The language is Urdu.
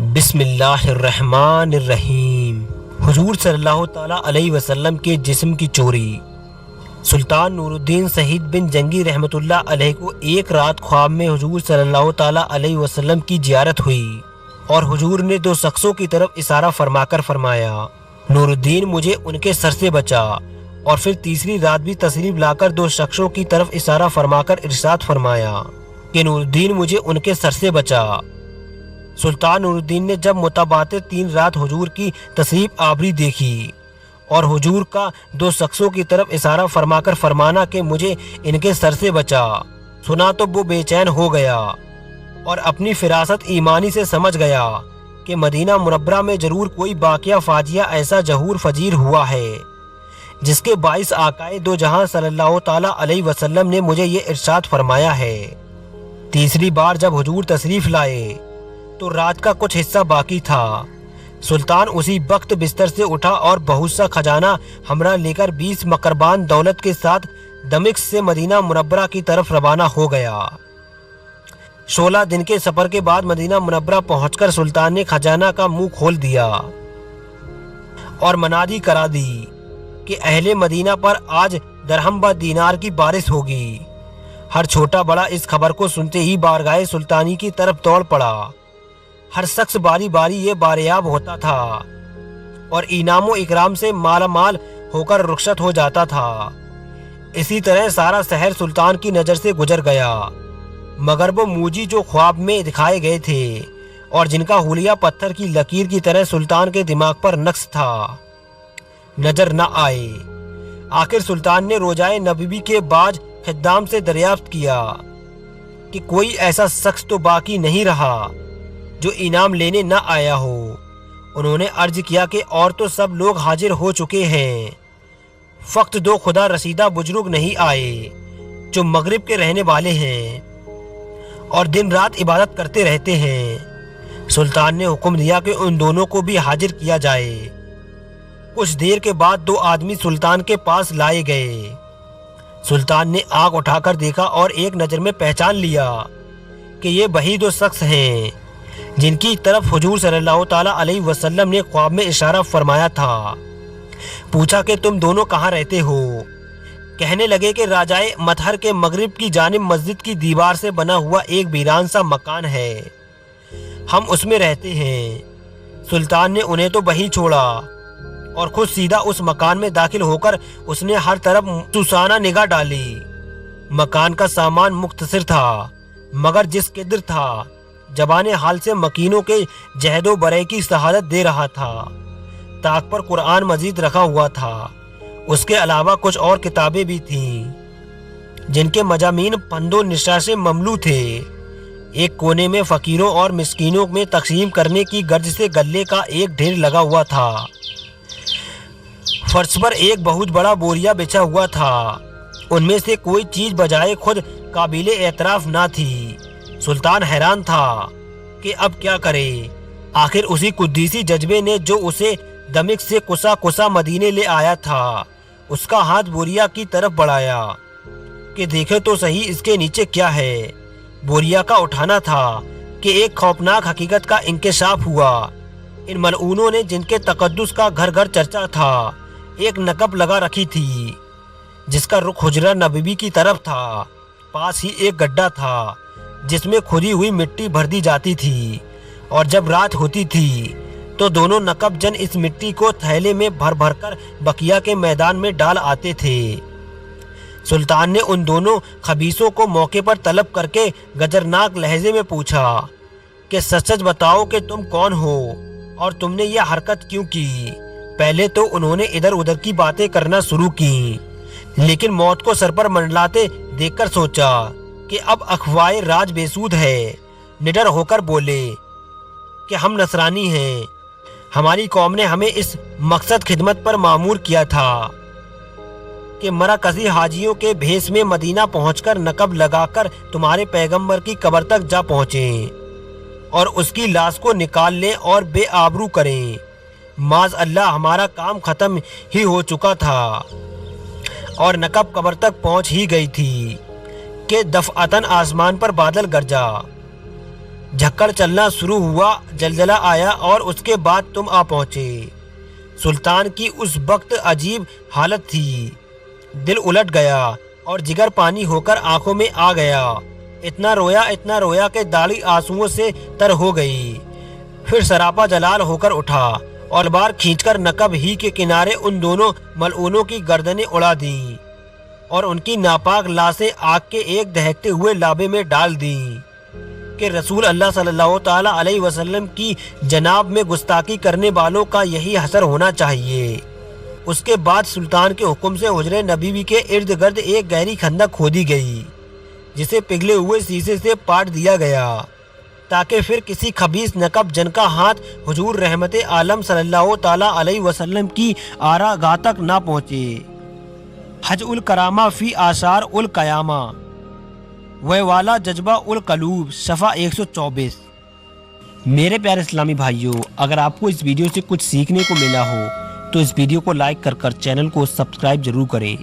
بسم اللہ الرحمن الرحیم۔ حضور صلی اللہ تعالیٰ علیہ وسلم کے جسم کی چوری۔ سلطان نور الدین سعید بن جنگی رحمۃ اللہ علیہ کو ایک رات خواب میں حضور صلی اللہ تعالیٰ علیہ وسلم کی زیارت ہوئی اور حضور نے دو شخصوں کی طرف اشارہ فرما کر فرمایا، نور الدین مجھے ان کے سر سے بچا، اور پھر تیسری رات بھی تشریف لا کر دو شخصوں کی طرف اشارہ فرما کر ارشاد فرمایا کہ نور الدین مجھے ان کے سر سے بچا۔ سلطان نور الدین نے جب متبادل 3 رات حضور کی تشریف آوری دیکھی اور حضور کا دو شخصوں کی طرف اشارہ فرما کر فرمانا کہ مجھے ان کے سر سے بچا سنا تو وہ بے چین ہو گیا اور اپنی فراست ایمانی سے سمجھ گیا کہ مدینہ منورہ میں ضرور کوئی واقعہ فاجعہ ایسا ظہور فجیر ہوا ہے جس کے باعث آقائے دو جہاں صلی اللہ تعالیٰ علیہ وسلم نے مجھے یہ ارشاد فرمایا ہے۔ تیسری بار جب حضور تشریف لائے تو رات کا کچھ حصہ باقی تھا۔ سلطان اسی وقت بستر سے اٹھا اور بہت سا خزانہ ہمراہ لے کر 20 مکربان دولت کے ساتھ دمشق سے مدینہ منورہ کی طرف روانہ ہو گیا۔ 16 دن کے سفر کے بعد مدینہ منورہ پہنچ کر سلطان نے خزانہ کا منہ کھول دیا اور منادی کرا دی کہ اہل مدینہ پر آج درہم و دینار کی بارش ہوگی۔ ہر چھوٹا بڑا اس خبر کو سنتے ہی بارگاہ سلطانی کی طرف دوڑ پڑا۔ ہر شخص باری باری یہ باریاب ہوتا تھا اور انعام و اکرام سے مالا مال ہو کر رخصت ہو جاتا تھا۔ اسی طرح سارا شہر سلطان کی نظر سے گزر گیا، مگر وہ موجی جو خواب میں دکھائے گئے تھے اور جن کا حلیہ پتھر کی لکیر کی طرح سلطان کے دماغ پر نقش تھا، نظر نہ آئے۔ آخر سلطان نے روضۂ نبوی کے باج خدام سے دریافت کیا کہ کوئی ایسا شخص تو باقی نہیں رہا جو انعام لینے نہ آیا ہو۔ انہوں نے عرض کیا کہ اور تو سب لوگ حاضر ہو چکے ہیں، فقط 2 خدا رسیدہ بزرگ نہیں آئے جو مغرب کے رہنے والے ہیں اور دن رات عبادت کرتے رہتے ہیں۔ سلطان نے حکم دیا کہ ان دونوں کو بھی حاضر کیا جائے۔ کچھ دیر کے بعد 2 آدمی سلطان کے پاس لائے گئے۔ سلطان نے آنکھ اٹھا کر دیکھا اور ایک نظر میں پہچان لیا کہ یہ وہی 2 شخص ہیں جن کی طرف حضور صلی اللہ تعالیٰ علیہ وسلم نے خواب میں اشارہ فرمایا تھا۔ پوچھا کہ تم دونوں کہاں رہتے ہو؟ کہنے لگے کہ راجائے مطہر کے مغرب کی جانب مسجد کی دیوار سے بنا ہوا ایک ویران سا مکان ہے، ہم اس میں رہتے ہیں۔ سلطان نے انہیں تو وہیں چھوڑا اور خود سیدھا اس مکان میں داخل ہو کر اس نے ہر طرف سوسانہ نگاہ ڈالی۔ مکان کا سامان مختصر تھا مگر جس قدر تھا زبان حال سے مکینوں کے جہد و برے کی شہادت دے رہا تھا۔ طاق پر قرآن مجید رکھا ہوا تھا، اس کے علاوہ کچھ اور کتابیں بھی تھیں جن کے مضامین پند و نشا سے مملو تھے۔ ایک کونے میں فقیروں اور مسکینوں میں تقسیم کرنے کی غرض سے غلے کا ایک ڈھیر لگا ہوا تھا۔ فرش پر ایک بہت بڑا بوریا بچھا ہوا تھا، ان میں سے کوئی چیز بجائے خود قابل اعتراف نہ تھی۔ سلطان حیران تھا کہ اب کیا کرے۔ آخر اسی قدیسی جذبے نے جو اسے دمشق سے کسا کسا مدینے لے آیا تھا، اس کا ہاتھ بوریا کی طرف بڑھایا کہ دیکھے تو صحیح اس کے نیچے کیا ہے۔ بوریا کا اٹھانا تھا کہ ایک خوفناک حقیقت کا انکشاف ہوا۔ ان ملعونوں نے جن کے تقدس کا گھر گھر چرچا تھا، ایک نقب لگا رکھی تھی جس کا رخ حجرہ نبوی کی طرف تھا۔ پاس ہی ایک گڈھا تھا جس میں کھودی ہوئی مٹی بھر دی جاتی تھی، اور جب رات ہوتی تھی تو دونوں نقب جن اس مٹی کو تھیلے میں بھر بھر کر بقیہ کے میدان میں ڈال آتے تھے۔ سلطان نے ان دونوں خبیثوں کو موقع پر طلب کر کے گجرناک لہجے میں پوچھا کہ سچ سچ بتاؤ کہ تم کون ہو اور تم نے یہ حرکت کیوں کی؟ پہلے تو انہوں نے ادھر ادھر کی باتیں کرنا شروع کی، لیکن موت کو سر پر منڈلاتے دیکھ کر سوچا کہ اب اخوائے راج بے سود ہے۔ نڈر ہو کر بولے کہ ہم نصرانی ہیں، ہماری قوم نے ہمیں اس مقصد خدمت پر مامور کیا تھا کہ مراکزی حاجیوں کے بھیس میں مدینہ پہنچ کر نقب لگا کر تمہارے پیغمبر کی قبر تک جا پہنچیں اور اس کی لاش کو نکال لیں اور بے آبرو کریں۔ معاذ اللہ ہمارا کام ختم ہی ہو چکا تھا اور نقب قبر تک پہنچ ہی گئی تھی کہ دفعتاً آسمان پر بادل گرجا جھکڑ چلنا شروع ہوا، زلزلہ آیا اور اس کے بعد تم آ پہنچے۔ سلطان کی اس وقت عجیب حالت تھی، دل الٹ گیا اور جگر پانی ہو کر آنکھوں میں آ گیا۔ اتنا رویا کہ داڑھی آنسوؤں سے تر ہو گئی۔ پھر سراپا جلال ہو کر اٹھا اور بار کھینچ کر نقب ہی کے کنارے ان دونوں ملعونوں کی گردنیں اڑا دیں اور ان کی ناپاک لاشیں آگ کے ایک دہکتے ہوئے لابے میں ڈال دیں کہ رسول اللہ صلی اللہ تعالی علیہ وسلم کی جناب میں گستاخی کرنے والوں کا یہی حشر ہونا چاہیے۔ اس کے بعد سلطان کے حکم سے حجرے نبوی کے ارد گرد ایک گہری خندق کھودی گئی، جسے پگھلے ہوئے شیشے سے پاٹ دیا گیا تاکہ پھر کسی خبیث نقب جن کا ہاتھ حضور رحمت عالم صلی اللہ تعالی علیہ وسلم کی آراگاہ تک نہ پہنچے۔ حج الکرامہ فی آثار القیامہ والا جذبہ القلوب صفحہ 124۔ میرے پیارے اسلامی بھائیوں، اگر آپ کو اس ویڈیو سے کچھ سیکھنے کو ملا ہو تو اس ویڈیو کو لائک کر چینل کو سبسکرائب ضرور کریں۔